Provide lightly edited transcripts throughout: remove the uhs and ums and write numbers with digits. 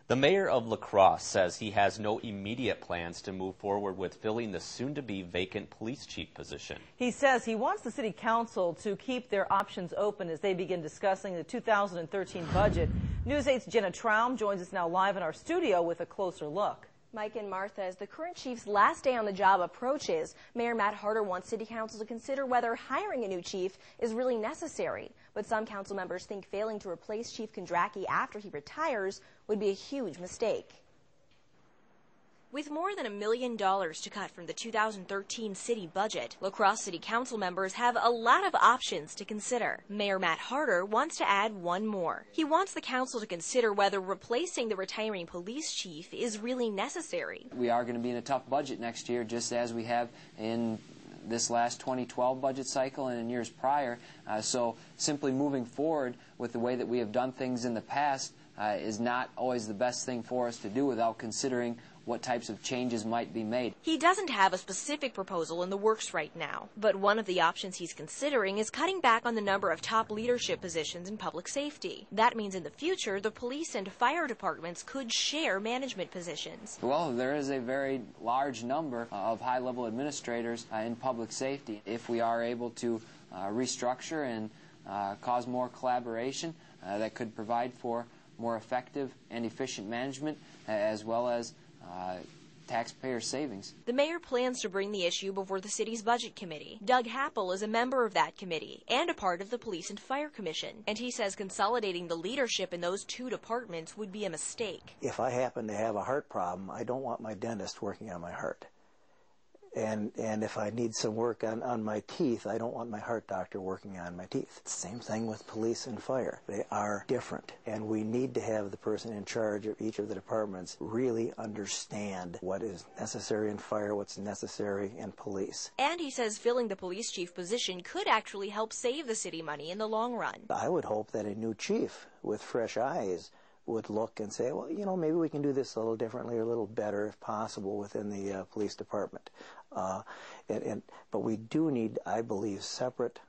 The mayor of La Crosse says he has no immediate plans to move forward with filling the soon-to-be vacant police chief position. He says he wants the city council to keep their options open as they begin discussing the 2013 budget. News 8's Jenna Traum joins us now live in our studio with a closer look. Mike and Martha, as the current chief's last day on the job approaches, Mayor Matt Harter wants City Council to consider whether hiring a new chief is really necessary. But some council members think failing to replace Chief Kondracki after he retires would be a huge mistake. With more than $1 million to cut from the 2013 city budget, La Crosse City Council members have a lot of options to consider. Mayor Matt Harter wants to add one more. He wants the council to consider whether replacing the retiring police chief is really necessary. We are going to be in a tough budget next year, just as we have in this last 2012 budget cycle and in years prior. So simply moving forward with the way that we have done things in the past is not always the best thing for us to do without considering what types of changes might be made. He doesn't have a specific proposal in the works right now, but one of the options he's considering is cutting back on the number of top leadership positions in public safety. That means in the future, the police and fire departments could share management positions. Well, there is a very large number of high-level administrators in public safety. If we are able to restructure and cause more collaboration, that could provide for more effective and efficient management, as well as taxpayer savings. The mayor plans to bring the issue before the city's budget committee. Doug Happel is a member of that committee and a part of the Police and Fire Commission, and he says consolidating the leadership in those two departments would be a mistake. If I happen to have a heart problem, I don't want my dentist working on my heart. And if I need some work on my teeth, I don't want my heart doctor working on my teeth. Same thing with police and fire. They are different, and we need to have the person in charge of each of the departments really understand what is necessary in fire, what's necessary in police. And he says filling the police chief position could actually help save the city money in the long run. I would hope that a new chief with fresh eyes would look and say, well, you know, maybe we can do this a little differently or a little better if possible within the police department. But we do need, I believe, separate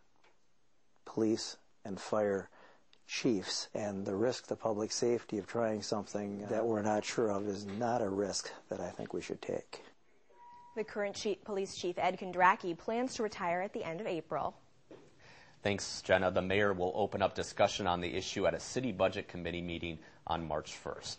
police and fire chiefs, and the risk to public safety of trying something that we're not sure of is not a risk that I think we should take. The current police chief, Ed Kondracki, plans to retire at the end of April. Thanks, Jenna. The mayor will open up discussion on the issue at a city budget committee meeting on March 1st.